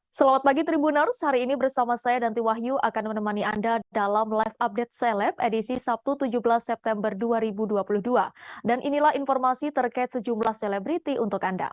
Selamat pagi Tribuners, hari ini bersama saya Danti Wahyu akan menemani Anda dalam live update seleb edisi Sabtu 17 September 2022. Dan inilah informasi terkait sejumlah selebriti untuk Anda.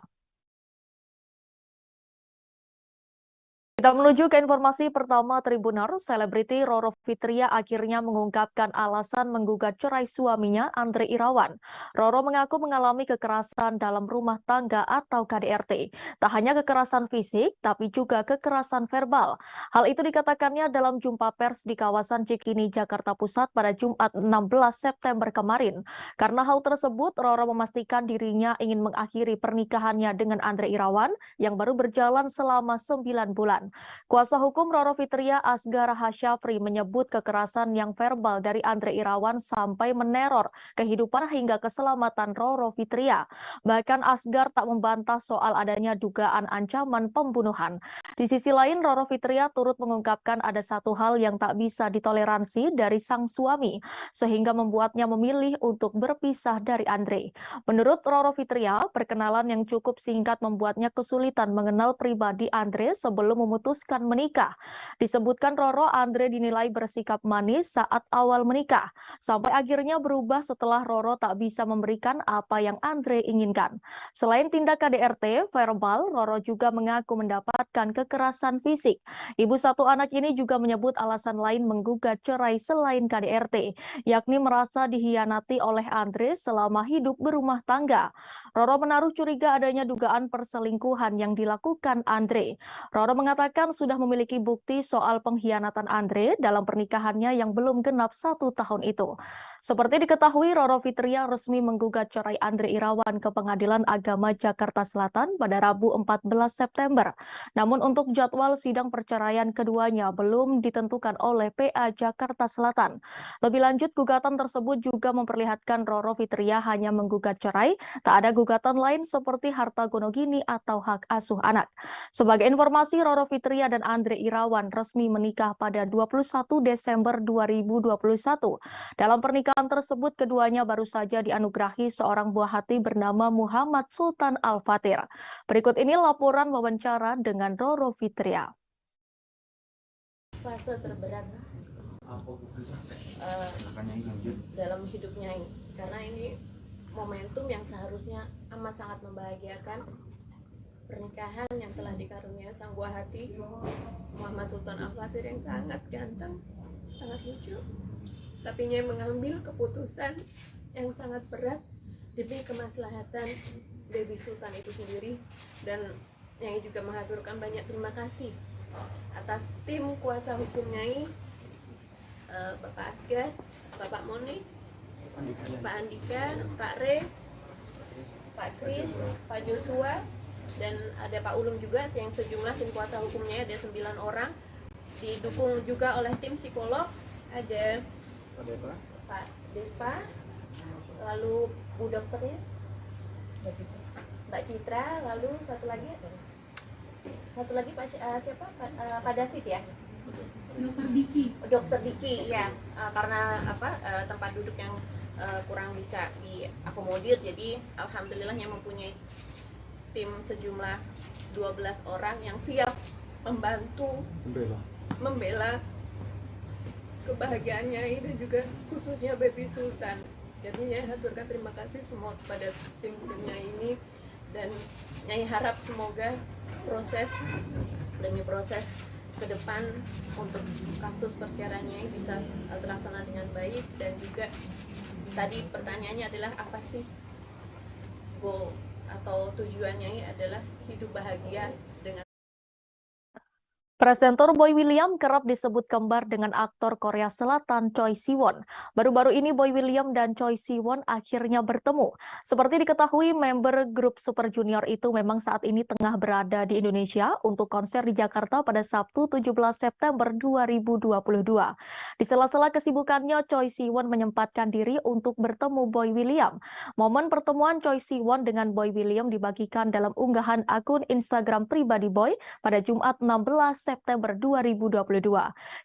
Kita menuju ke informasi pertama Tribuners, selebriti Roro Fitria akhirnya mengungkapkan alasan menggugat cerai suaminya Andre Irawan. Roro mengaku mengalami kekerasan dalam rumah tangga atau KDRT. Tak hanya kekerasan fisik, tapi juga kekerasan verbal. Hal itu dikatakannya dalam jumpa pers di kawasan Cikini, Jakarta Pusat pada Jumat 16 September kemarin. Karena hal tersebut, Roro memastikan dirinya ingin mengakhiri pernikahannya dengan Andre Irawan yang baru berjalan selama 9 bulan. Kuasa hukum Roro Fitria Asgar Hasyafri menyebut kekerasan yang verbal dari Andre Irawan sampai meneror kehidupan hingga keselamatan Roro Fitria. Bahkan Asgar tak membantah soal adanya dugaan ancaman pembunuhan. Di sisi lain, Roro Fitria turut mengungkapkan ada satu hal yang tak bisa ditoleransi dari sang suami, sehingga membuatnya memilih untuk berpisah dari Andre. Menurut Roro Fitria, perkenalan yang cukup singkat membuatnya kesulitan mengenal pribadi Andre sebelum memutuskan menikah. Disebutkan Roro, Andre dinilai bersikap manis saat awal menikah, sampai akhirnya berubah setelah Roro tak bisa memberikan apa yang Andre inginkan. Selain tindak KDRT verbal, Roro juga mengaku mendapatkan kekerasan fisik. Ibu satu anak ini juga menyebut alasan lain menggugat cerai selain KDRT, yakni merasa dihianati oleh Andre selama hidup berumah tangga. Roro menaruh curiga adanya dugaan perselingkuhan yang dilakukan Andre. Roro mengatakan sudah memiliki bukti soal pengkhianatan Andre dalam pernikahannya yang belum genap 1 tahun itu. Seperti diketahui, Roro Fitria resmi menggugat cerai Andre Irawan ke Pengadilan Agama Jakarta Selatan pada Rabu 14 September. Namun untuk jadwal sidang perceraian keduanya belum ditentukan oleh PA Jakarta Selatan. Lebih lanjut, gugatan tersebut juga memperlihatkan Roro Fitria hanya menggugat cerai, tak ada gugatan lain seperti harta gonogini atau hak asuh anak. Sebagai informasi, Roro Fitria dan Andre Irawan resmi menikah pada 21 Desember 2021. Dalam pernikahan tersebut, keduanya baru saja dianugerahi seorang buah hati bernama Muhammad Sultan Al-Fatir. Berikut ini laporan wawancara dengan Roro Fitria. Fase terberat dalam hidupnya ini, karena ini momentum yang seharusnya amat sangat membahagiakan, pernikahan yang telah dikaruniai sang buah hati Muhammad Sultan Al-Fatir yang sangat ganteng, sangat lucu, tapi Nyai mengambil keputusan yang sangat berat demi kemaslahatan Baby Sultan itu sendiri. Dan Nyai juga mengaturkan banyak terima kasih atas tim kuasa hukum Nyai, Bapak Asgar, Bapak Moni, Pak Andika, Pak Re, Pak Kris, Pak Joshua, dan ada Pak Ulum juga yang sejumlah tim kuasa hukumnya, ada 9 orang. Didukung juga oleh tim psikolog, ada Pak Despa, lalu Bu Dokternya Mbak Citra, lalu satu lagi Pak siapa? Pak David ya? Dokter Diki ya, karena tempat duduk yang kurang bisa diakomodir, jadi alhamdulillahnya mempunyai tim sejumlah 12 orang yang siap membantu membela kebahagiaannya ini dan juga khususnya Baby Sultan. Jadi Nyai haturkan terima kasih semua kepada tim-timnya ini, dan Nyai harap semoga proses demi proses ke depan untuk kasus perceraiannya bisa terlaksana dengan baik. Dan juga tadi pertanyaannya adalah apa sih goal atau tujuannya adalah hidup bahagia dengan Presenter Boy William kerap disebut kembar dengan aktor Korea Selatan Choi Siwon. Baru-baru ini Boy William dan Choi Siwon akhirnya bertemu. Seperti diketahui, member grup Super Junior itu memang saat ini tengah berada di Indonesia untuk konser di Jakarta pada Sabtu 17 September 2022. Di sela-sela kesibukannya, Choi Siwon menyempatkan diri untuk bertemu Boy William. Momen pertemuan Choi Siwon dengan Boy William dibagikan dalam unggahan akun Instagram pribadi Boy pada Jumat 16 September 2022.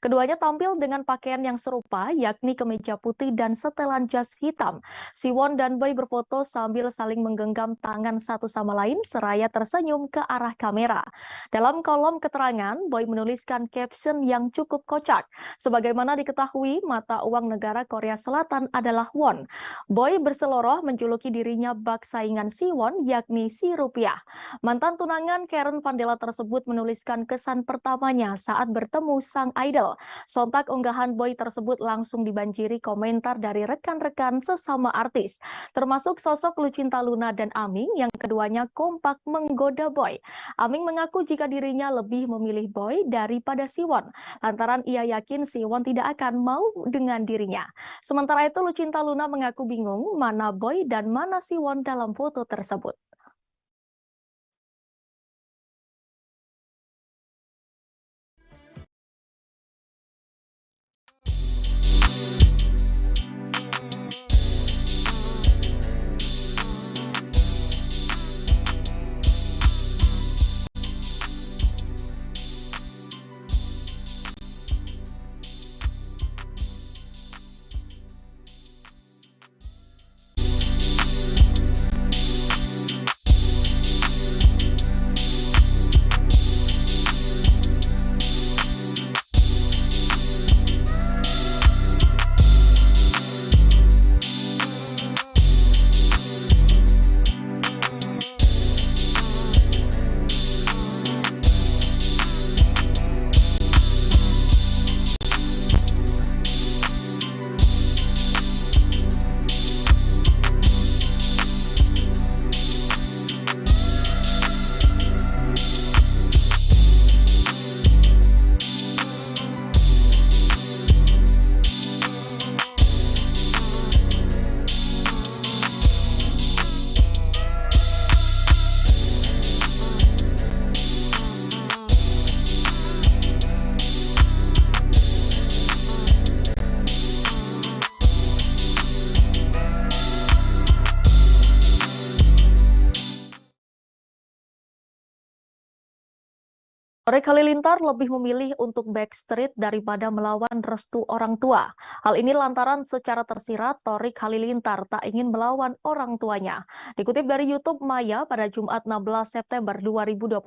Keduanya tampil dengan pakaian yang serupa, yakni kemeja putih dan setelan jas hitam. Siwon dan Boy berfoto sambil saling menggenggam tangan satu sama lain seraya tersenyum ke arah kamera. Dalam kolom keterangan, Boy menuliskan caption yang cukup kocak. Sebagaimana diketahui, mata uang negara Korea Selatan adalah won. Boy berseloroh menjuluki dirinya bak saingan Siwon, yakni si rupiah. Mantan tunangan Karen Vandela tersebut menuliskan kesan pertamanya saat bertemu sang idol. Sontak unggahan Boy tersebut langsung dibanjiri komentar dari rekan-rekan sesama artis, termasuk sosok Lucinta Luna dan Aming yang keduanya kompak menggoda Boy. Aming mengaku jika dirinya lebih memilih Boy daripada Siwon, lantaran ia yakin Siwon tidak akan mau dengan dirinya. Sementara itu Lucinta Luna mengaku bingung mana Boy dan mana Siwon dalam foto tersebut. Torik Halilintar lebih memilih untuk backstreet daripada melawan restu orang tua. Hal ini lantaran secara tersirat Torik Halilintar tak ingin melawan orang tuanya. Dikutip dari YouTube Maya pada Jumat 16 September 2022,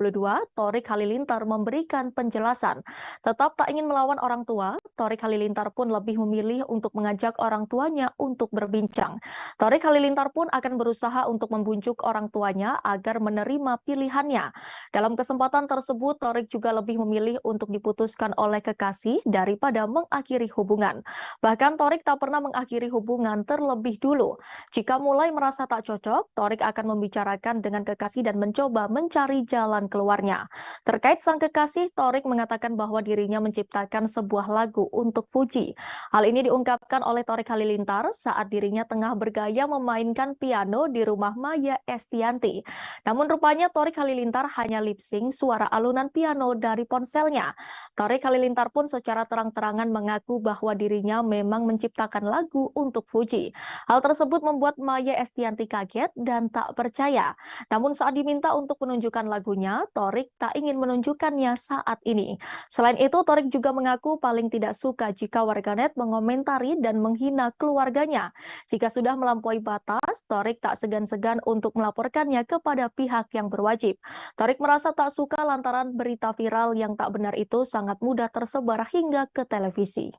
Torik Halilintar memberikan penjelasan. Tetap tak ingin melawan orang tua, Torik Halilintar pun lebih memilih untuk mengajak orang tuanya untuk berbincang. Torik Halilintar pun akan berusaha untuk membujuk orang tuanya agar menerima pilihannya. Dalam kesempatan tersebut, Torik juga lebih memilih untuk diputuskan oleh kekasih daripada mengakhiri hubungan. Bahkan Torik tak pernah mengakhiri hubungan terlebih dulu. Jika mulai merasa tak cocok, Torik akan membicarakan dengan kekasih dan mencoba mencari jalan keluarnya. Terkait sang kekasih, Torik mengatakan bahwa dirinya menciptakan sebuah lagu untuk Fuji. Hal ini diungkapkan oleh Torik Halilintar saat dirinya tengah bergaya memainkan piano di rumah Maya Estianty. Namun rupanya Torik Halilintar hanya lip-sync suara alunan piano dari ponselnya. Torik Halilintar pun secara terang-terangan mengaku bahwa dirinya memang menciptakan lagu untuk Fuji. Hal tersebut membuat Maya Estianty kaget dan tak percaya. Namun saat diminta untuk menunjukkan lagunya, Torik tak ingin menunjukkannya saat ini. Selain itu, Torik juga mengaku paling tidak suka jika warganet mengomentari dan menghina keluarganya. Jika sudah melampaui batas, Torik tak segan-segan untuk melaporkannya kepada pihak yang berwajib. Torik merasa tak suka lantaran berita viral yang tak benar itu sangat mudah tersebar hingga ke televisi.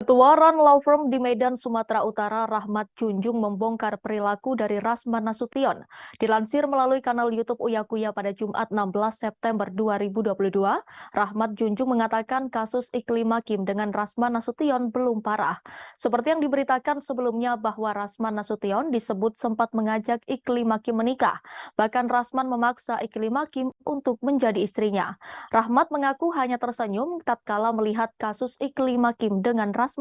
Ketua Run Law Firm di Medan, Sumatera Utara, Rahmat Junjung membongkar perilaku dari Rasman Nasution. Dilansir melalui kanal YouTube Uya Kuya pada Jumat 16 September 2022, Rahmat Junjung mengatakan kasus Iklim Hakim dengan Rasman Nasution belum parah. Seperti yang diberitakan sebelumnya bahwa Rasman Nasution disebut sempat mengajak Iklim Hakim menikah. Bahkan Rasman memaksa Iklim Hakim untuk menjadi istrinya. Rahmat mengaku hanya tersenyum tatkala melihat kasus Iklim Hakim dengan Rasman.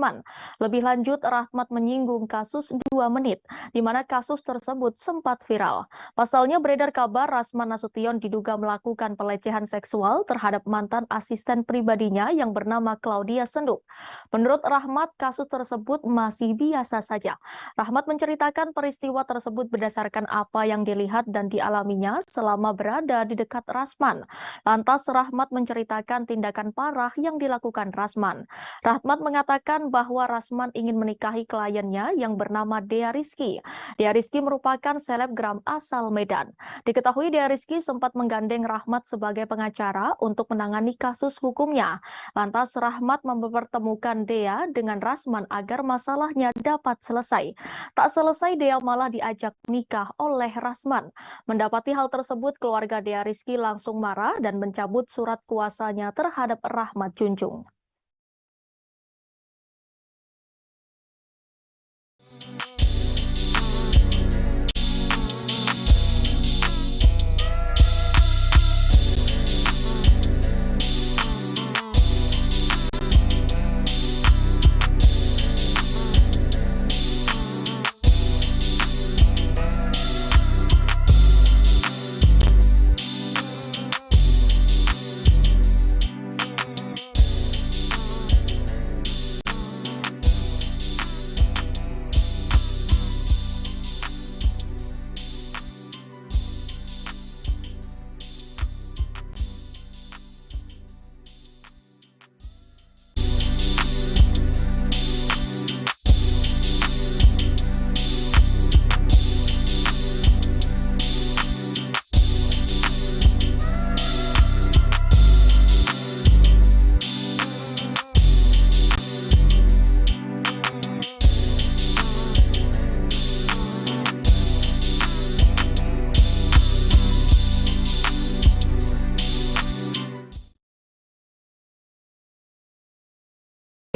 Lebih lanjut, Rahmat menyinggung kasus 2 menit, di mana kasus tersebut sempat viral. Pasalnya beredar kabar Rasman Nasution diduga melakukan pelecehan seksual terhadap mantan asisten pribadinya yang bernama Claudia Senduk. Menurut Rahmat, kasus tersebut masih biasa saja. Rahmat menceritakan peristiwa tersebut berdasarkan apa yang dilihat dan dialaminya selama berada di dekat Rasman. Lantas Rahmat menceritakan tindakan parah yang dilakukan Rasman. Rahmat mengatakan bahwa Rasman ingin menikahi kliennya yang bernama Dea Rizky. Dea Rizky merupakan selebgram asal Medan. Diketahui Dea Rizky sempat menggandeng Rahmat sebagai pengacara untuk menangani kasus hukumnya. Lantas Rahmat mempertemukan Dea dengan Rasman agar masalahnya dapat selesai. Tak selesai, Dea malah diajak nikah oleh Rasman. Mendapati hal tersebut, keluarga Dea Rizky langsung marah dan mencabut surat kuasanya terhadap Rahmat Junjung.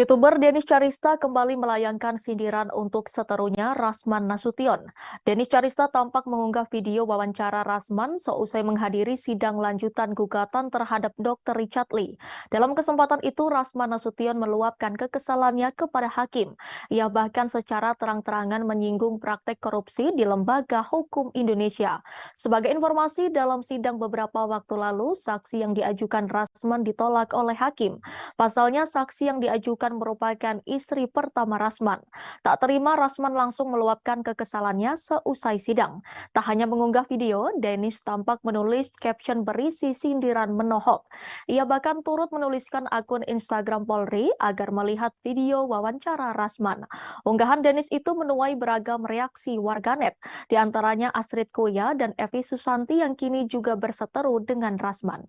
YouTuber Denis Charista kembali melayangkan sindiran untuk seterunya Rasman Nasution. Denis Charista tampak mengunggah video wawancara Rasman seusai menghadiri sidang lanjutan gugatan terhadap Dr. Richard Lee. Dalam kesempatan itu, Rasman Nasution meluapkan kekesalannya kepada hakim. Ia bahkan secara terang-terangan menyinggung praktek korupsi di lembaga hukum Indonesia. Sebagai informasi, dalam sidang beberapa waktu lalu, saksi yang diajukan Rasman ditolak oleh hakim. Pasalnya, saksi yang diajukan merupakan istri pertama Rasman. Tak terima, Rasman langsung meluapkan kekesalannya seusai sidang. Tak hanya mengunggah video, Denis tampak menulis caption berisi sindiran menohok. Ia bahkan turut menuliskan akun Instagram Polri agar melihat video wawancara Rasman. Unggahan Denis itu menuai beragam reaksi warganet, di antaranya Astrid Kuya dan Evi Susanti yang kini juga berseteru dengan Rasman.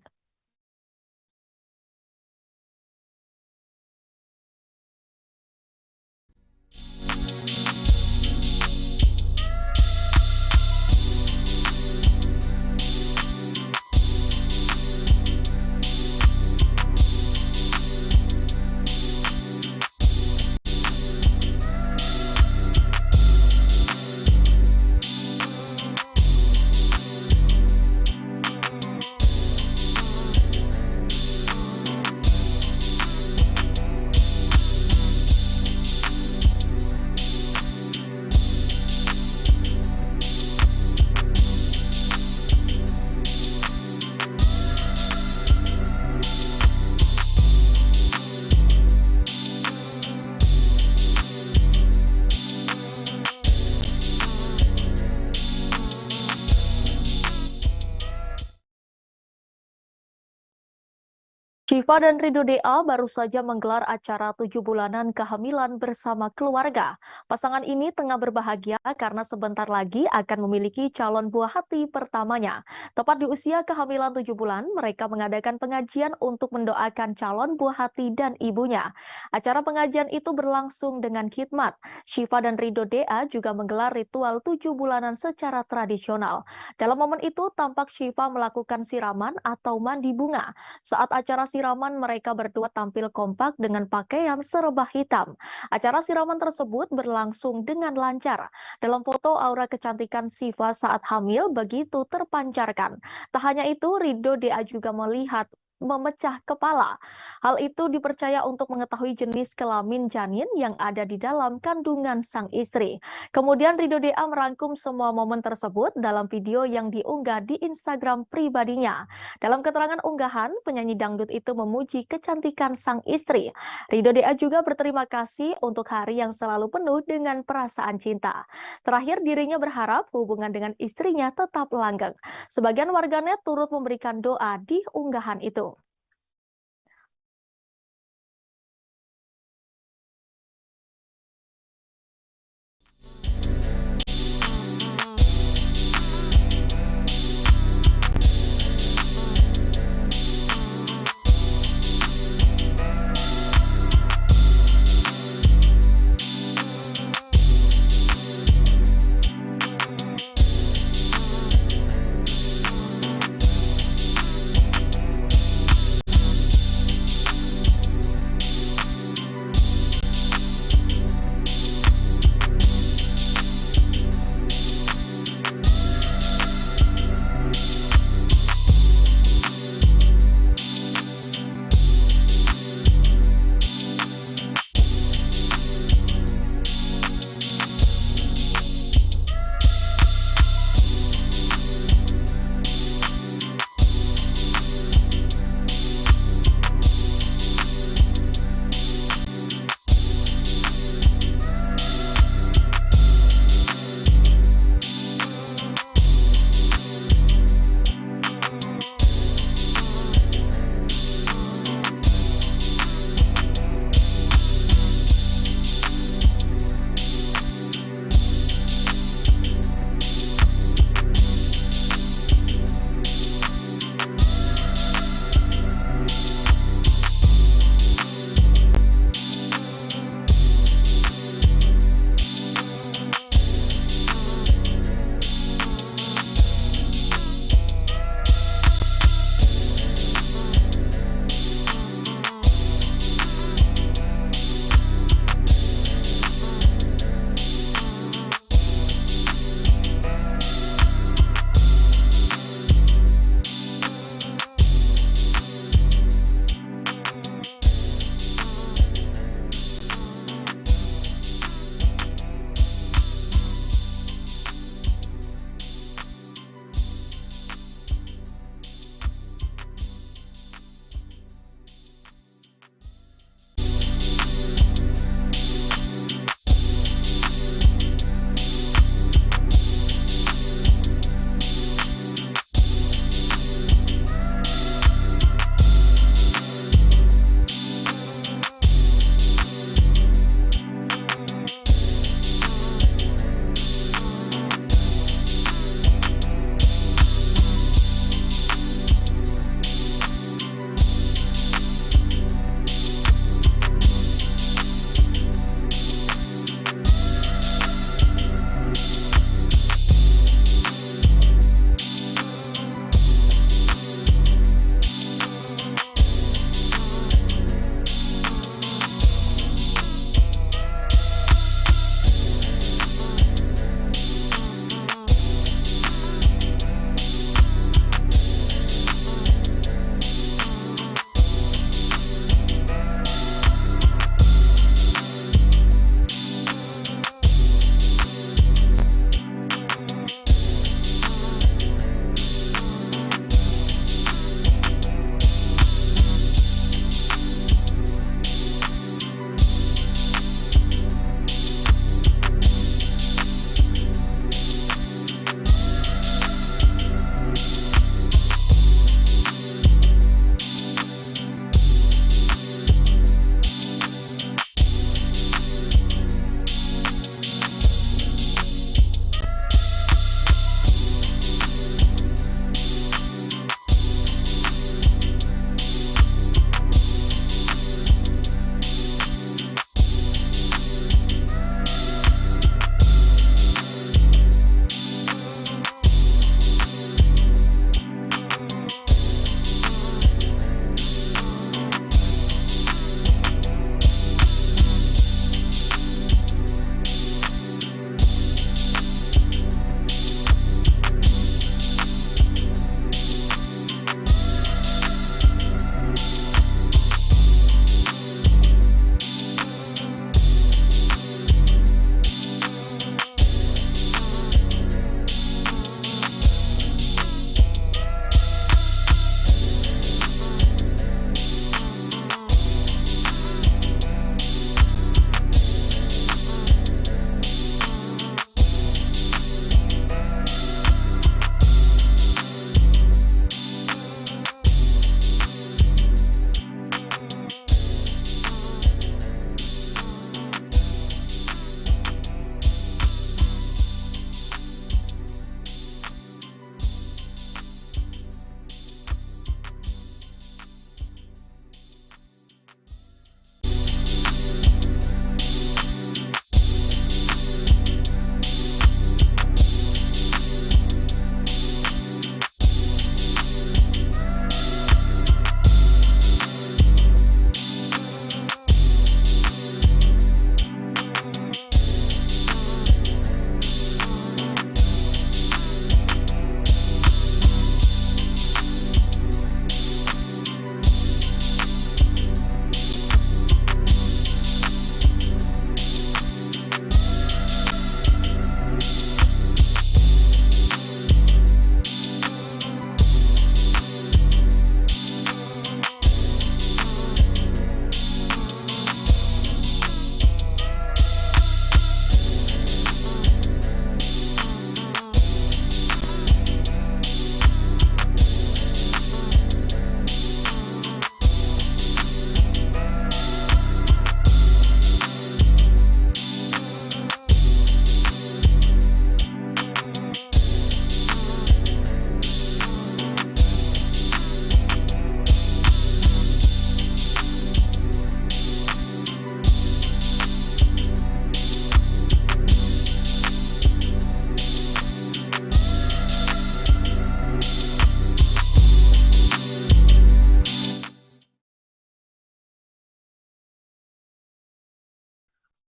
Syifa dan Ridho DA baru saja menggelar acara 7 bulanan kehamilan bersama keluarga. Pasangan ini tengah berbahagia karena sebentar lagi akan memiliki calon buah hati pertamanya. Tepat di usia kehamilan 7 bulan, mereka mengadakan pengajian untuk mendoakan calon buah hati dan ibunya. Acara pengajian itu berlangsung dengan khidmat. Syifa dan Ridho DA juga menggelar ritual 7 bulanan secara tradisional. Dalam momen itu, tampak Syifa melakukan siraman atau mandi bunga. Saat acara siraman, mereka berdua tampil kompak dengan pakaian serba hitam. Acara siraman tersebut berlangsung dengan lancar. Dalam foto, aura kecantikan Syifa saat hamil begitu terpancarkan. Tak hanya itu, Ridho DA juga melihat memecah kepala. Hal itu dipercaya untuk mengetahui jenis kelamin janin yang ada di dalam kandungan sang istri. Kemudian Ridho DA merangkum semua momen tersebut dalam video yang diunggah di Instagram pribadinya. Dalam keterangan unggahan, penyanyi dangdut itu memuji kecantikan sang istri. Ridho DA juga berterima kasih untuk hari yang selalu penuh dengan perasaan cinta. Terakhir, dirinya berharap hubungan dengan istrinya tetap langgeng. Sebagian warganet turut memberikan doa di unggahan itu.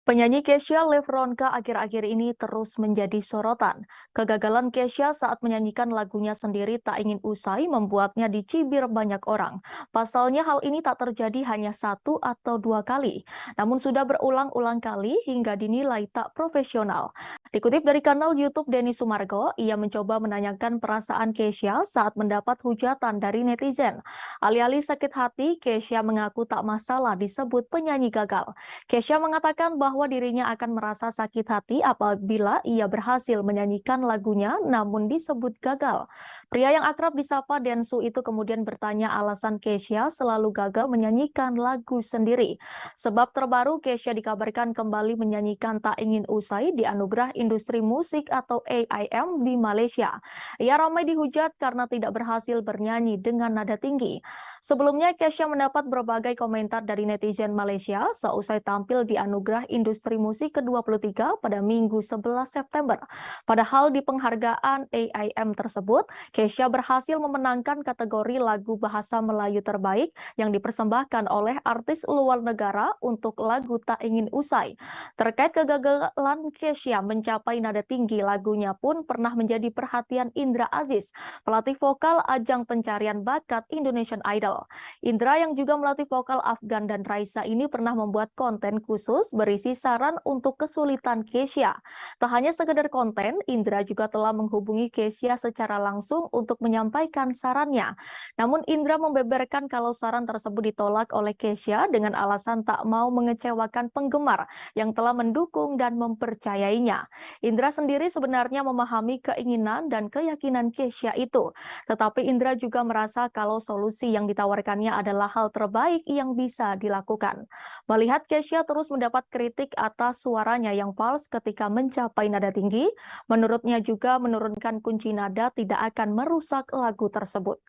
Penyanyi Kesha Levronka akhir-akhir ini terus menjadi sorotan. Kegagalan Kesha saat menyanyikan lagunya sendiri tak ingin usai membuatnya dicibir banyak orang. Pasalnya hal ini tak terjadi hanya satu atau dua kali, namun sudah berulang-ulang kali hingga dinilai tak profesional. Dikutip dari kanal YouTube Denny Sumargo, ia mencoba menanyakan perasaan Kesha saat mendapat hujatan dari netizen. Alih-alih sakit hati, Kesha mengaku tak masalah disebut penyanyi gagal. Kesha mengatakan bahwa dirinya akan merasa sakit hati apabila ia berhasil menyanyikan lagunya namun disebut gagal. Pria yang akrab disapa Densu itu kemudian bertanya alasan Kesha selalu gagal menyanyikan lagu sendiri. Sebab terbaru Kesha dikabarkan kembali menyanyikan Tak Ingin Usai di Anugerah Industri Musik atau AIM di Malaysia. Ia ramai dihujat karena tidak berhasil bernyanyi dengan nada tinggi. Sebelumnya, Kesha mendapat berbagai komentar dari netizen Malaysia seusai tampil di Anugerah Industri Musik ke-23 pada Minggu 11 September. Padahal di penghargaan AIM tersebut, Kesha berhasil memenangkan kategori lagu bahasa Melayu terbaik yang dipersembahkan oleh artis luar negara untuk lagu Tak Ingin Usai. Terkait kegagalan Kesha mencapai nada tinggi, lagunya pun pernah menjadi perhatian Indra Aziz, pelatih vokal ajang pencarian bakat Indonesian Idol. Indra yang juga melatih vokal Afgan dan Raisa ini pernah membuat konten khusus berisi saran untuk kesulitan Kesha. Tak hanya sekedar konten, Indra juga telah menghubungi Kesha secara langsung untuk menyampaikan sarannya. Namun Indra membeberkan kalau saran tersebut ditolak oleh Kesha dengan alasan tak mau mengecewakan penggemar yang telah mendukung dan mempercayainya. Indra sendiri sebenarnya memahami keinginan dan keyakinan Kesha itu. Tetapi Indra juga merasa kalau solusi yang ditawarkannya adalah hal terbaik yang bisa dilakukan. Melihat Kesha terus mendapat kritik atas suaranya yang fals ketika mencapai nada tinggi, menurutnya juga menurunkan kunci nada tidak akan merusak lagu tersebut.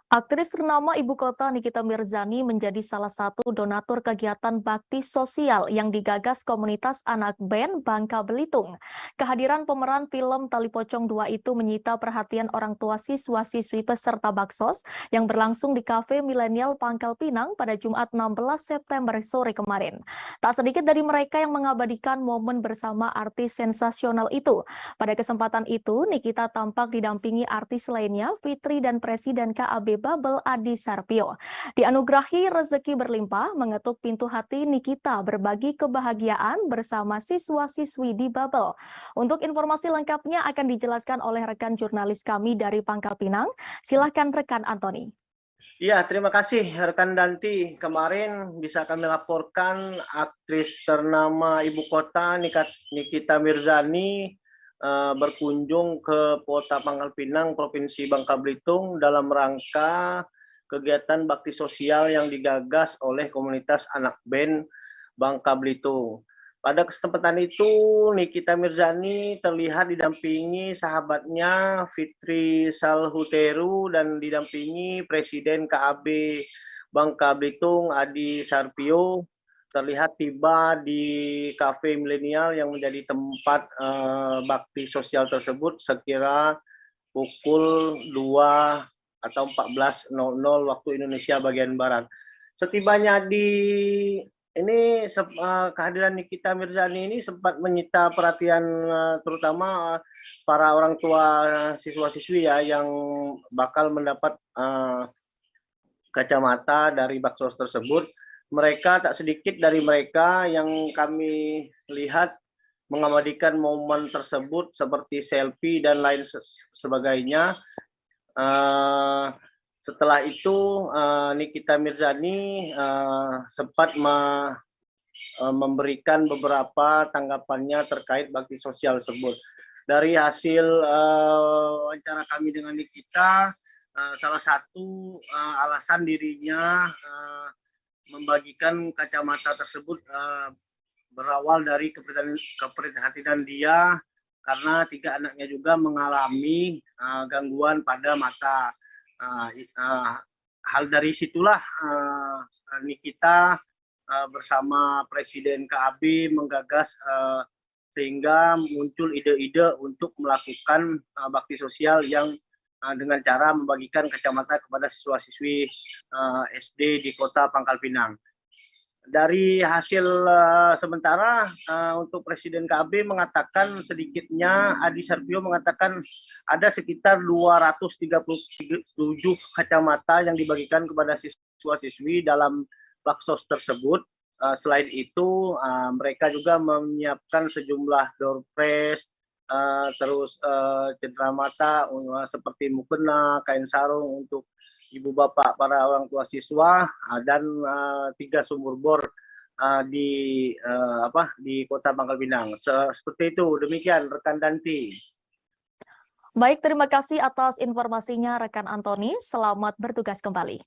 Aktris ternama ibu kota Nikita Mirzani menjadi salah satu donatur kegiatan bakti sosial yang digagas komunitas anak band Bangka Belitung. Kehadiran pemeran film Tali Pocong 2 itu menyita perhatian orang tua siswa-siswi peserta Baksos yang berlangsung di Kafe Milenial Pangkal Pinang pada Jumat 16 September sore kemarin. Tak sedikit dari mereka yang mengabadikan momen bersama artis sensasional itu. Pada kesempatan itu, Nikita tampak didampingi artis lainnya, Fitri dan Presiden KAB Bubble Adi Sarpio. Dianugerahi rezeki berlimpah, mengetuk pintu hati Nikita berbagi kebahagiaan bersama siswa-siswi di Bubble. Untuk informasi lengkapnya akan dijelaskan oleh rekan jurnalis kami dari Pangkal Pinang. Silahkan rekan Antoni. Iya, terima kasih rekan Danti. Kemarin bisa kami laporkan aktris ternama ibu kota Nikita Mirzani berkunjung ke Kota Pangkal Pinang, Provinsi Bangka Belitung dalam rangka kegiatan bakti sosial yang digagas oleh komunitas anak band Bangka Belitung. Pada kesempatan itu, Nikita Mirzani terlihat didampingi sahabatnya Fitri Salhuteru dan didampingi Presiden KAB Bangka Belitung Adi Sarpio. Terlihat tiba di Kafe Milenial yang menjadi tempat bakti sosial tersebut sekira pukul 2 atau 14.00 waktu Indonesia bagian Barat. Setibanya di ini kehadiran Nikita Mirzani ini sempat menyita perhatian terutama para orang tua siswa-siswi ya yang bakal mendapat kacamata dari baksos tersebut. Mereka tak sedikit dari mereka yang kami lihat mengabadikan momen tersebut seperti selfie dan lain sebagainya. Setelah itu Nikita Mirzani sempat memberikan beberapa tanggapannya terkait bakti sosial tersebut. Dari hasil wawancara kami dengan Nikita, salah satu alasan dirinya membagikan kacamata tersebut berawal dari keprihatinan dia karena 3 anaknya juga mengalami gangguan pada mata. Hal dari situlah Nikita bersama Presiden KAB menggagas sehingga muncul ide-ide untuk melakukan bakti sosial yang dengan cara membagikan kacamata kepada siswa-siswi SD di Kota Pangkal Pinang. Dari hasil sementara untuk Presiden KB mengatakan sedikitnya Adi Sarpio mengatakan ada sekitar 237 kacamata yang dibagikan kepada siswa-siswi dalam baksos tersebut. Selain itu mereka juga menyiapkan sejumlah door prize, terus cenderamata seperti mukena, kain sarung untuk ibu bapak para orang tua siswa, dan 3 sumur bor di Kota Pangkal Pinang. Seperti itu, demikian rekan Danti. Baik, terima kasih atas informasinya rekan Antoni. Selamat bertugas kembali.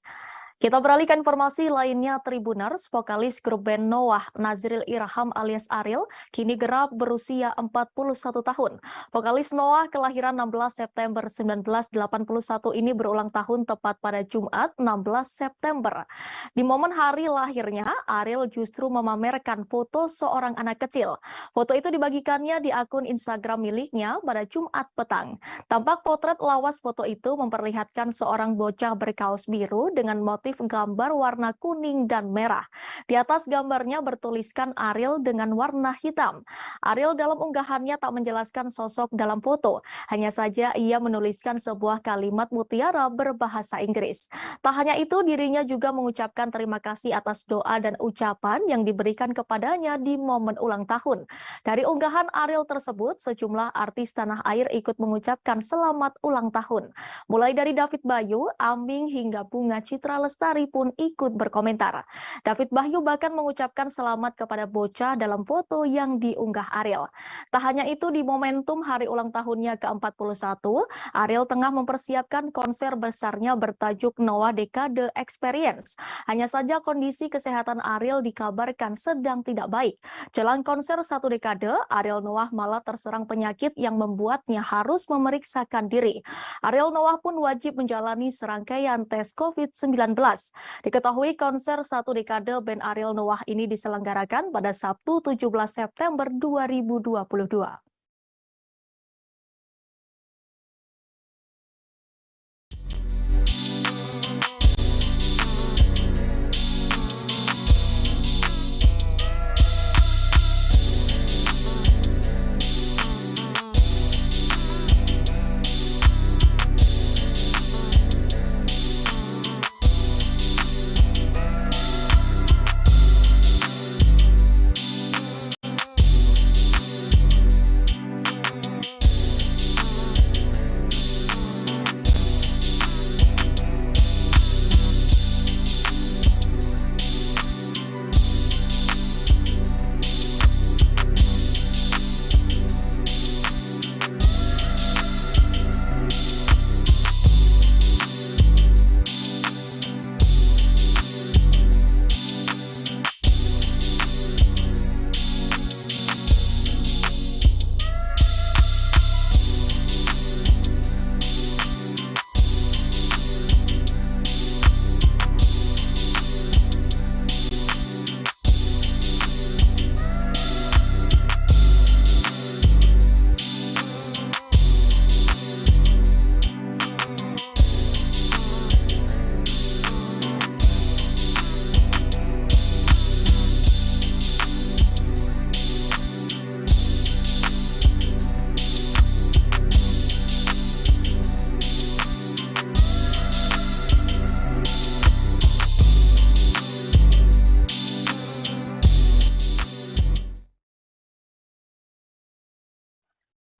Kita beralih ke informasi lainnya. Tribuners, vokalis grup band Noah, Nazril Irham alias Ariel, kini gerap berusia 41 tahun. Vokalis Noah kelahiran 16 September 1981 ini berulang tahun tepat pada Jumat 16 September. Di momen hari lahirnya, Ariel justru memamerkan foto seorang anak kecil. Foto itu dibagikannya di akun Instagram miliknya pada Jumat petang. Tampak potret lawas foto itu memperlihatkan seorang bocah berkaos biru dengan motif gambar warna kuning dan merah. Di atas gambarnya bertuliskan Ariel dengan warna hitam. Ariel dalam unggahannya tak menjelaskan sosok dalam foto, hanya saja ia menuliskan sebuah kalimat mutiara berbahasa Inggris. Tak hanya itu, dirinya juga mengucapkan terima kasih atas doa dan ucapan yang diberikan kepadanya di momen ulang tahun. Dari unggahan Ariel tersebut, sejumlah artis tanah air ikut mengucapkan selamat ulang tahun. Mulai dari David Bayu, Aming hingga Bunga Citra Lestari pun ikut berkomentar. David Bayu bahkan mengucapkan selamat kepada bocah dalam foto yang diunggah Ariel. Tak hanya itu, di momentum hari ulang tahunnya ke-41, Ariel tengah mempersiapkan konser besarnya bertajuk Noah Dekade Experience. Hanya saja kondisi kesehatan Ariel dikabarkan sedang tidak baik. Jelang konser 1 dekade, Ariel Noah malah terserang penyakit yang membuatnya harus memeriksakan diri. Ariel Noah pun wajib menjalani serangkaian tes COVID-19. Diketahui konser 1 dekade band Ariel Noah ini diselenggarakan pada Sabtu 17 September 2022.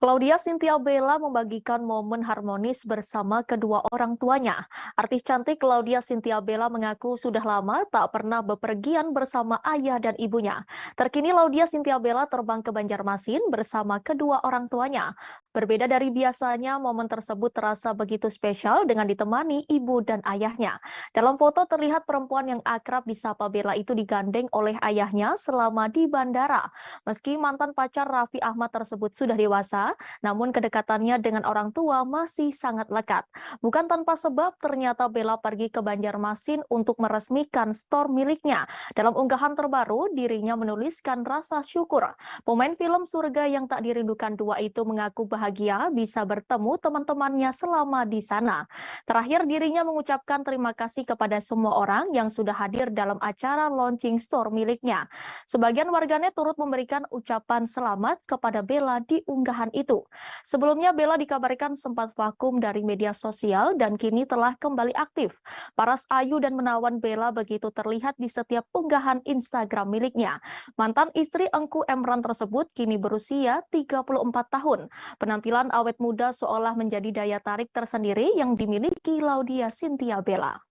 Claudia Cynthia Bella membagikan momen harmonis bersama kedua orang tuanya. Artis cantik Claudia Cynthia Bella mengaku sudah lama tak pernah bepergian bersama ayah dan ibunya. Terkini Claudia Cynthia Bella terbang ke Banjarmasin bersama kedua orang tuanya. Berbeda dari biasanya, momen tersebut terasa begitu spesial dengan ditemani ibu dan ayahnya. Dalam foto terlihat perempuan yang akrab disapa Bella itu digandeng oleh ayahnya selama di bandara. Meski mantan pacar Raffi Ahmad tersebut sudah dewasa, namun kedekatannya dengan orang tua masih sangat lekat. Bukan tanpa sebab, ternyata Bella pergi ke Banjarmasin untuk meresmikan store miliknya. Dalam unggahan terbaru, dirinya menuliskan rasa syukur. Pemain film Surga yang tak dirindukan dua itu mengaku bahagia bisa bertemu teman-temannya selama di sana. Terakhir, dirinya mengucapkan terima kasih kepada semua orang yang sudah hadir dalam acara launching store miliknya. Sebagian warganet turut memberikan ucapan selamat kepada Bella di unggahan itu. Sebelumnya Bella dikabarkan sempat vakum dari media sosial dan kini telah kembali aktif. Paras ayu dan menawan Bella begitu terlihat di setiap unggahan Instagram miliknya. Mantan istri Engku Emran tersebut kini berusia 34 tahun. Penampilan awet muda seolah menjadi daya tarik tersendiri yang dimiliki Claudia Cynthia Bella.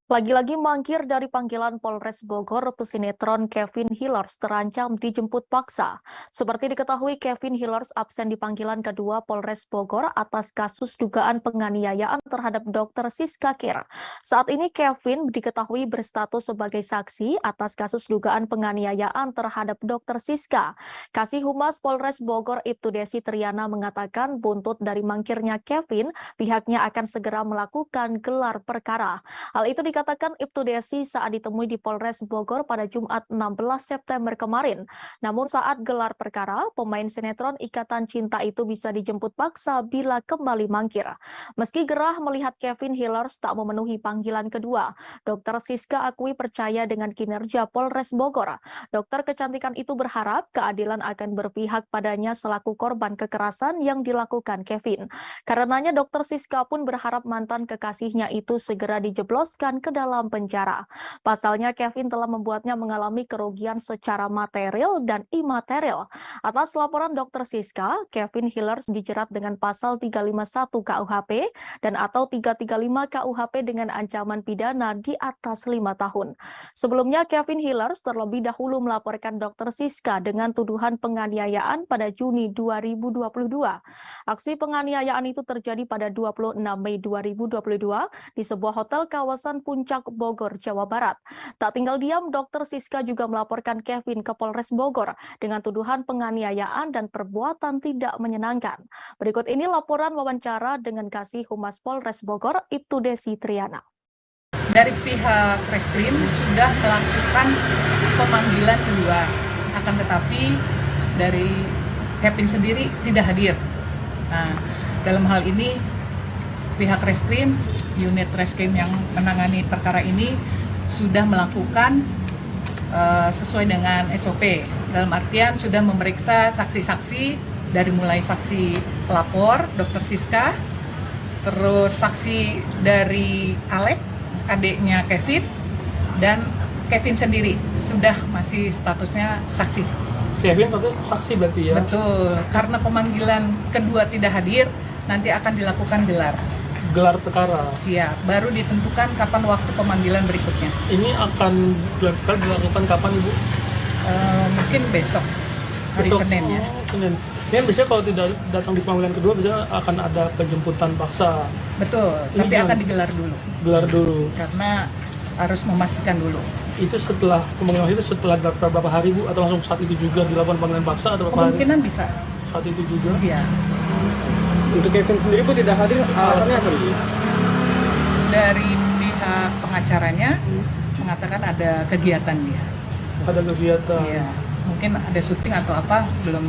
Lagi-lagi mangkir dari panggilan Polres Bogor, pesinetron Kevin Hilars terancam dijemput paksa. Seperti diketahui, Kevin Hilars absen di panggilan kedua Polres Bogor atas kasus dugaan penganiayaan terhadap Dr. Siska Kir. Saat ini Kevin diketahui berstatus sebagai saksi atas kasus dugaan penganiayaan terhadap Dr. Siska. Kasih Humas Polres Bogor Ibtu Desi Triana mengatakan buntut dari mangkirnya Kevin, pihaknya akan segera melakukan gelar perkara. Hal itu dikatakan Ibtu Desi saat ditemui di Polres Bogor pada Jumat 16 September kemarin. Namun saat gelar perkara, pemain sinetron Ikatan Cinta itu bisa dijemput paksa bila kembali mangkir. Meski gerah melihat Kevin Hilars tak memenuhi panggilan kedua, Dr. Siska akui percaya dengan kinerja Polres Bogor. Dokter kecantikan itu berharap keadilan akan berpihak padanya selaku korban kekerasan yang dilakukan Kevin. Karenanya Dr. Siska pun berharap mantan kekasihnya itu segera dijebloskan ke dalam penjara. Pasalnya Kevin telah membuatnya mengalami kerugian secara material dan imaterial. Atas laporan Dr. Siska, Kevin Hilars dijerat dengan pasal 351 KUHP dan atau 335 KUHP dengan ancaman pidana di atas 5 tahun. Sebelumnya Kevin Hilars terlebih dahulu melaporkan Dr. Siska dengan tuduhan penganiayaan pada Juni 2022. Aksi penganiayaan itu terjadi pada 26 Mei 2022 di sebuah hotel kawasan Puncak Bogor, Jawa Barat. Tak tinggal diam, Dr. Siska juga melaporkan Kevin ke Polres Bogor dengan tuduhan penganiayaan dan perbuatan tidak menyenangkan. Berikut ini laporan wawancara dengan Kasih Humas Polres Bogor, Ibtu Desi Triana. Dari pihak Reskrim sudah melakukan pemanggilan kedua, akan tetapi dari Kevin sendiri tidak hadir. Nah, dalam hal ini pihak Reskrim, unit Reskrim yang menangani perkara ini sudah melakukan sesuai dengan SOP. Dalam artian sudah memeriksa saksi-saksi dari mulai saksi pelapor, Dr. Siska, terus saksi dari Alek, adiknya Kevin, dan Kevin sendiri sudah masih statusnya saksi. Kevin status saksi berarti ya? Betul, karena pemanggilan kedua tidak hadir, nanti akan dilakukan gelar perkara. Siap, baru ditentukan kapan waktu pemanggilan berikutnya. Ini akan dilakukan kapan, Ibu? mungkin besok, hari Besok, Senin ya. Senin. Dan biasanya kalau tidak datang di panggilan kedua, biasanya akan ada penjemputan paksa. Betul, Ini tapi gimana? akan digelar dulu. Gelar dulu. Karena harus memastikan dulu. Itu setelah pemanggilan itu setelah berapa hari Bu? Atau langsung saat itu juga dilakukan panggilan paksa atau berapa hari? Kemungkinan bisa. Saat itu juga. Ya. Untuk Kevin sendiri Bu tidak hadir, alasannya apa Bu? Dari pihak pengacaranya mengatakan ada kegiatan dia. Ada kegiatan. Iya. Mungkin ada syuting atau apa, belum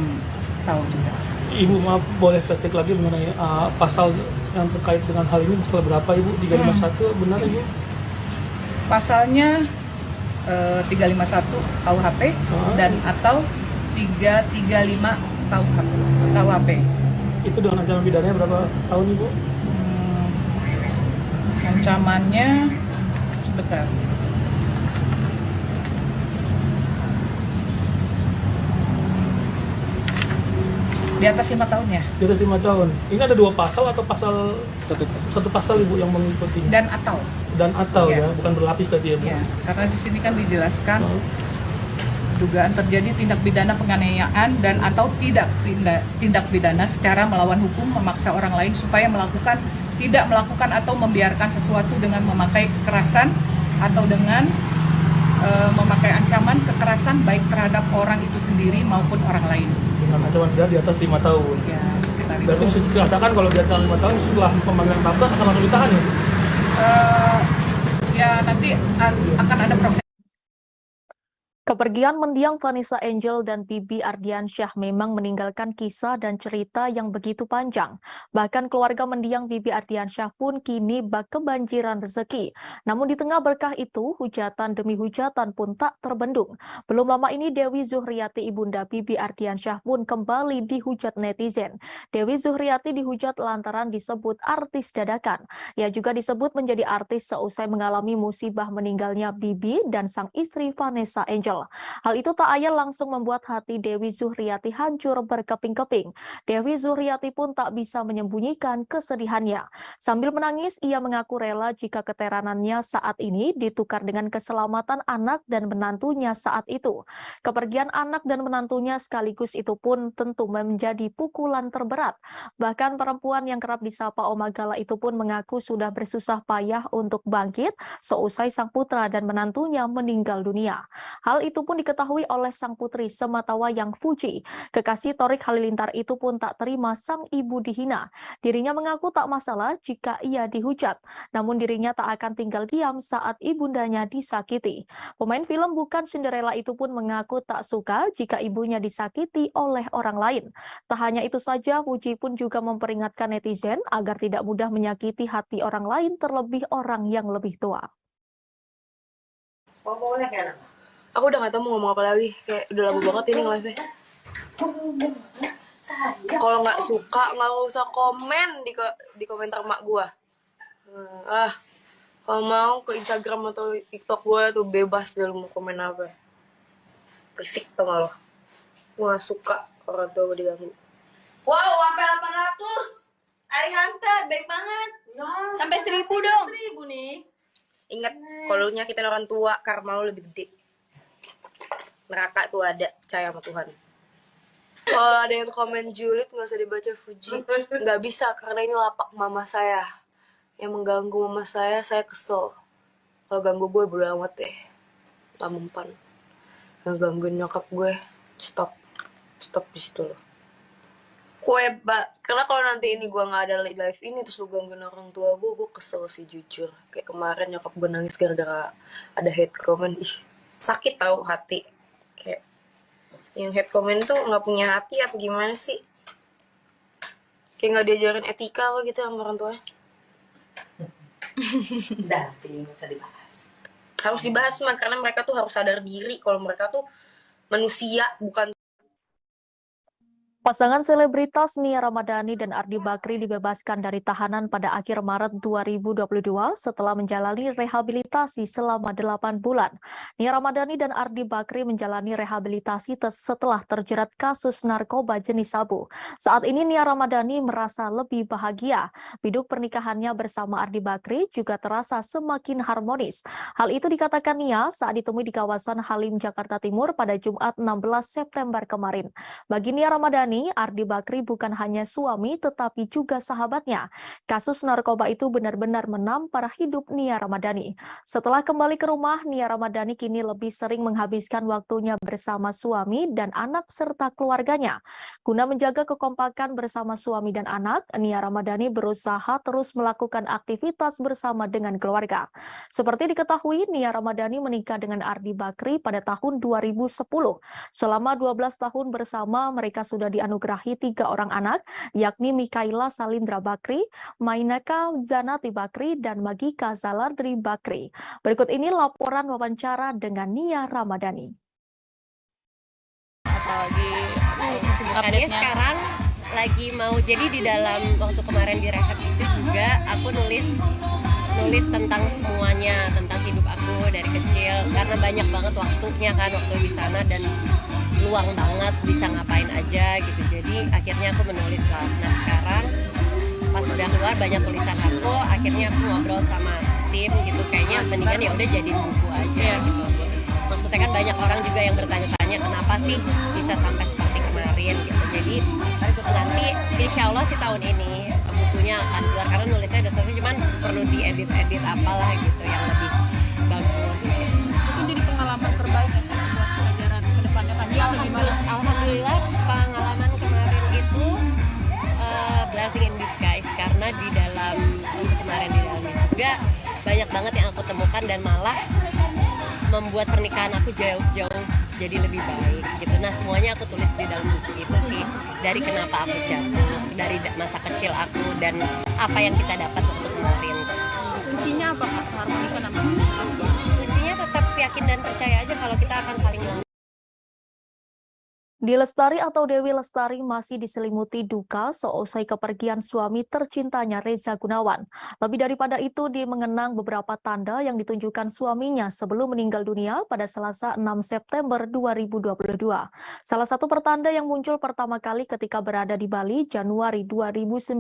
tahu juga. Ibu maaf boleh flashback lagi mengenai pasal yang terkait dengan hal ini, pasal berapa Ibu? 351 benar Ibu? Pasalnya 351 KUHP dan atau 335 KUHP. Itu dengan ancaman pidananya berapa tahun Ibu? Ancamannya sebentar. Di atas 5 tahun ya. Di atas 5 tahun. Ini ada 2 pasal atau pasal satu pasal Ibu yang mengikuti? Dan atau Ya, Iya. bukan berlapis tadi ya Bu? ya, karena di sini kan dijelaskan dugaan terjadi tindak pidana penganiayaan dan atau tindak pidana secara melawan hukum memaksa orang lain supaya tidak melakukan atau membiarkan sesuatu dengan memakai kekerasan atau dengan memakai ancaman kekerasan baik terhadap orang itu sendiri maupun orang lain. Dengan ancaman pidana di atas 5 tahun. Ya, sekitar itu. Berarti bisa dikatakan kalau di atas 5 tahun setelah pemanggilan paksa akan langsung ditahan ya? Ya nanti akan ada proses. Kepergian mendiang Vanessa Angel dan Bibi Ardiansyah memang meninggalkan kisah dan cerita yang begitu panjang. Bahkan keluarga mendiang Bibi Ardiansyah pun kini bak kebanjiran rezeki. Namun di tengah berkah itu, hujatan demi hujatan pun tak terbendung. Belum lama ini Dewi Zuhriati ibunda Bibi Ardiansyah pun kembali dihujat netizen. Dewi Zuhriati dihujat lantaran disebut artis dadakan. Ia juga disebut menjadi artis seusai mengalami musibah meninggalnya Bibi dan sang istri Vanessa Angel. Hal itu tak ayal langsung membuat hati Dewi Zuhriati hancur berkeping-keping. Dewi Zuhriati pun tak bisa menyembunyikan kesedihannya. Sambil menangis, ia mengaku rela jika keteranannya saat ini ditukar dengan keselamatan anak dan menantunya saat itu. Kepergian anak dan menantunya sekaligus itu pun tentu menjadi pukulan terberat. Bahkan perempuan yang kerap disapa Oma Gala itu pun mengaku sudah bersusah payah untuk bangkit seusai sang putra dan menantunya meninggal dunia. Hal itu pun diketahui oleh sang putri sematawayang Fuji. Kekasih Thorik Halilintar itu pun tak terima sang ibu dihina. Dirinya mengaku tak masalah jika ia dihujat, namun dirinya tak akan tinggal diam saat ibundanya disakiti. Pemain film Bukan Cinderella itu pun mengaku tak suka jika ibunya disakiti oleh orang lain. Tak hanya itu saja, Fuji pun juga memperingatkan netizen agar tidak mudah menyakiti hati orang lain, terlebih orang yang lebih tua. Aku udah gak tau mau ngomong apa lagi, kayak udah lama banget ini nge-live-nya. Kalau nggak suka nggak usah komen di komentar mak gua. Kalau mau ke Instagram atau TikTok gua tuh bebas deh lu mau komen apa. Berisik tau gak lo? Gua gak suka orang tua gua diganggu. Wow, sampai 800. Ari Hunter, baik banget. Sampai 1000 dong. 1000 nih. Ingat, kalau lu nyakitin orang tua, karma lu lebih gede. Neraka tuh ada, percaya sama Tuhan. Kalau ada yang komen julid nggak usah dibaca Fuji. Nggak bisa, karena ini lapak mama saya. Yang mengganggu mama saya kesel. Kalau ganggu gue bodo amat deh. Gak mempan. Yang gangguin nyokap gue, stop di situ loh. Karena kalau nanti ini gue nggak ada live ini terus lu gangguin orang tua gue kesel sih jujur. Kayak kemarin nyokap gue nangis gara-gara ada hate comment. Ih, sakit tau hati. Kayak yang hate comment tuh nggak punya hati apa gimana sih? Kayak nggak diajarin etika apa gitu sama orang tuanya. Udah, ini nggak usah dibahas. Harus dibahas mah karena mereka tuh harus sadar diri kalau mereka tuh manusia bukan Pasangan selebritas Nia Ramadhani dan Ardi Bakri dibebaskan dari tahanan pada akhir Maret 2022 setelah menjalani rehabilitasi selama 8 bulan. Nia Ramadhani dan Ardi Bakri menjalani rehabilitasi setelah terjerat kasus narkoba jenis sabu. Saat ini Nia Ramadhani merasa lebih bahagia. Biduk pernikahannya bersama Ardi Bakri juga terasa semakin harmonis. Hal itu dikatakan Nia saat ditemui di kawasan Halim, Jakarta Timur pada Jumat 16 September kemarin. Bagi Nia Ramadhani, Ardi Bakri bukan hanya suami tetapi juga sahabatnya. Kasus narkoba itu benar-benar menampar hidup Nia Ramadhani. Setelah kembali ke rumah, Nia Ramadhani kini lebih sering menghabiskan waktunya bersama suami dan anak serta keluarganya. Guna menjaga kekompakan bersama suami dan anak, Nia Ramadhani berusaha terus melakukan aktivitas bersama dengan keluarga. Seperti diketahui, Nia Ramadhani menikah dengan Ardi Bakri pada tahun 2010. Selama 12 tahun bersama, mereka sudah dianugerahi 3 orang anak, yakni Mikaila Salindra Bakri, Mainaka Zanati Bakri, dan Magika Zalardri Bakri. Berikut ini laporan wawancara dengan Nia Ramadhani. Atau di update-nya sekarang lagi mau, jadi di dalam waktu kemarin di rehab itu juga aku nulis tentang semuanya, tentang hidup aku dari kecil, karena banyak banget waktunya kan waktu di sana dan luang banget bisa ngapain aja gitu. Jadi akhirnya aku menulis lah. Nah sekarang pas udah keluar banyak tulisan aku, akhirnya aku ngobrol sama tim gitu, kayaknya mendingan ya udah jadi buku aja gitu. Maksudnya kan banyak orang juga yang bertanya-tanya kenapa sih bisa sampai seperti kemarin gitu. Jadi nanti insya Allah sih tahun ini bukunya akan keluar, karena nulisnya udah selesai, cuman perlu diedit apalah gitu yang lebih bagus. Itu jadi pengalaman terbaik ya buat pelajaran ke depannya kan? Alhamdulillah pengalaman kemarin itu blessing in disguise, karena di dalam kemarin di dalam itu juga banyak banget yang aku temukan dan malah membuat pernikahan aku jauh-jauh jadi lebih baik gitu. Nah semuanya aku tulis di dalam buku itu sih, dari kenapa aku jatuh, dari masa kecil aku, dan apa yang kita dapat waktu kemarin. Kuncinya apa Kak? Harmoniskan sama Intinya tetap yakin dan percaya aja kalau kita akan saling mengerti. Di Lestari atau Dewi Lestari masih diselimuti duka seusai kepergian suami tercintanya Reza Gunawan. Lebih daripada itu, dia mengenang beberapa tanda yang ditunjukkan suaminya sebelum meninggal dunia pada Selasa 6 September 2022. Salah satu pertanda yang muncul pertama kali ketika berada di Bali Januari 2019.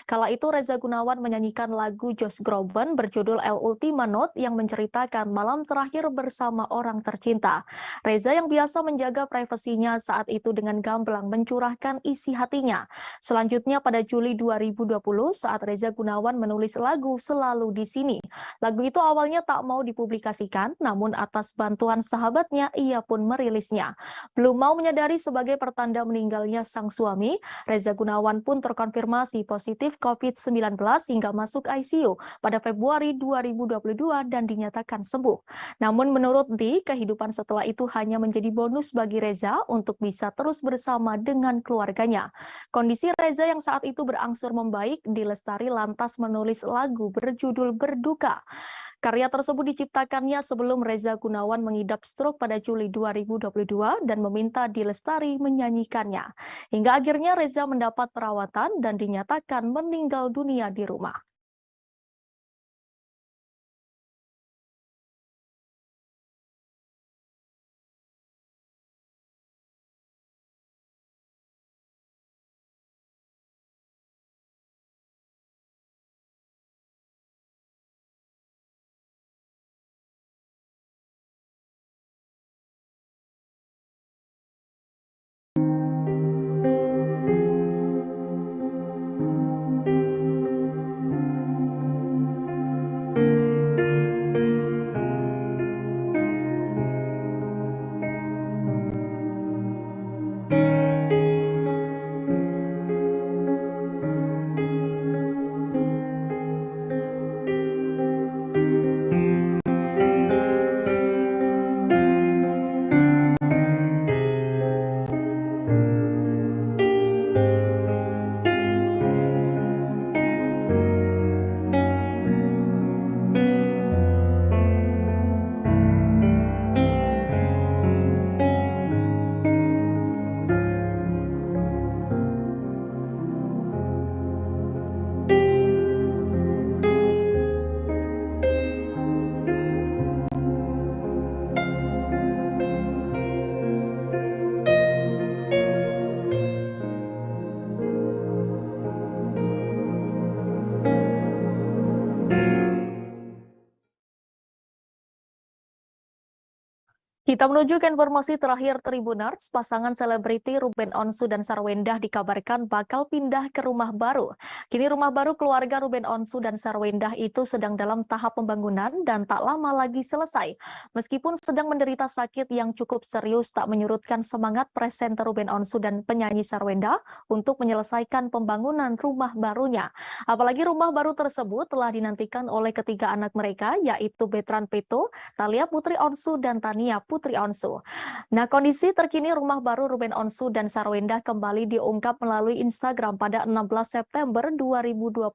Kala itu Reza Gunawan menyanyikan lagu Josh Groban berjudul El Ultima Note yang menceritakan malam terakhir bersama orang tercinta. Reza yang biasa menjaga privasinya saat itu dengan gamblang mencurahkan isi hatinya. Selanjutnya pada Juli 2020 saat Reza Gunawan menulis lagu Selalu di Sini. Lagu itu awalnya tak mau dipublikasikan, namun atas bantuan sahabatnya ia pun merilisnya. Belum mau menyadari sebagai pertanda meninggalnya sang suami, Reza Gunawan pun terkonfirmasi positif COVID-19 hingga masuk ICU pada Februari 2022 dan dinyatakan sembuh. Namun menurut Di, kehidupan setelah itu hanya menjadi bonus bagi Reza untuk bisa terus bersama dengan keluarganya. Kondisi Reza yang saat itu berangsur membaik, Di Lestari lantas menulis lagu berjudul Berduka. Karya tersebut diciptakannya sebelum Reza Gunawan mengidap stroke pada Juli 2022 dan meminta Di Lestari menyanyikannya. Hingga akhirnya Reza mendapat perawatan dan dinyatakan meninggal dunia di rumah. Kita menuju ke informasi terakhir Tribuners, pasangan selebriti Ruben Onsu dan Sarwendah dikabarkan bakal pindah ke rumah baru. Kini rumah baru keluarga Ruben Onsu dan Sarwendah itu sedang dalam tahap pembangunan dan tak lama lagi selesai. Meskipun sedang menderita sakit yang cukup serius, tak menyurutkan semangat presenter Ruben Onsu dan penyanyi Sarwendah untuk menyelesaikan pembangunan rumah barunya. Apalagi rumah baru tersebut telah dinantikan oleh ketiga anak mereka, yaitu Betran Peto, Thalia Putri Onsu, dan Tania Putri Onsu. Nah, kondisi terkini rumah baru Ruben Onsu dan Sarwendah kembali diungkap melalui Instagram pada 16 September 2022.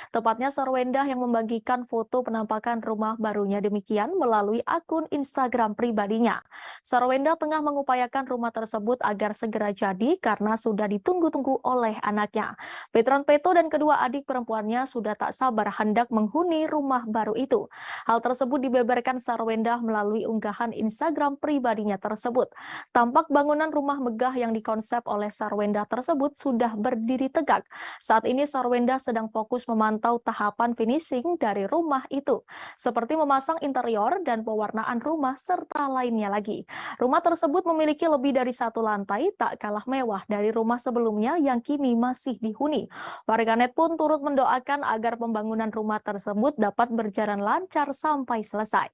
Tepatnya Sarwendah yang membagikan foto penampakan rumah barunya demikian melalui akun Instagram pribadinya. Sarwendah tengah mengupayakan rumah tersebut agar segera jadi karena sudah ditunggu-tunggu oleh anaknya. Betran Peto dan kedua adik perempuannya sudah tak sabar hendak menghuni rumah baru itu. Hal tersebut dibeberkan Sarwendah melalui unggahan Instagram pribadinya tersebut. Tampak bangunan rumah megah yang dikonsep oleh Sarwendah tersebut sudah berdiri tegak. Saat ini Sarwendah sedang fokus memantau tahapan finishing dari rumah itu, seperti memasang interior dan pewarnaan rumah serta lainnya lagi. Rumah tersebut memiliki lebih dari satu lantai, tak kalah mewah dari rumah sebelumnya yang kini masih dihuni. Warganet pun turut mendoakan agar pembangunan rumah tersebut dapat berjalan lancar sampai selesai.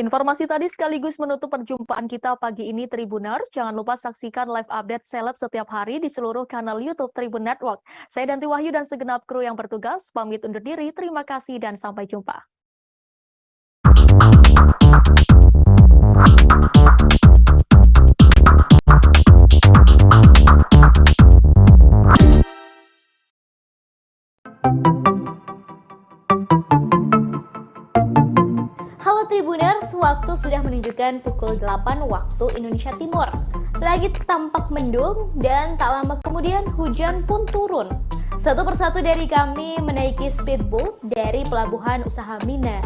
Informasi tadi sekaligus menutup perjumpaan kita pagi ini Tribuners. Jangan lupa saksikan live update seleb setiap hari di seluruh kanal YouTube Tribun Network. Saya Danti Wahyu dan segenap kru yang bertugas pamit undur diri. Terima kasih dan sampai jumpa. Halo Tribuners, waktu sudah menunjukkan pukul 8 waktu Indonesia Timur. Lagi tampak mendung dan tak lama kemudian hujan pun turun. Satu persatu dari kami menaiki speedboat dari Pelabuhan Usaha Mina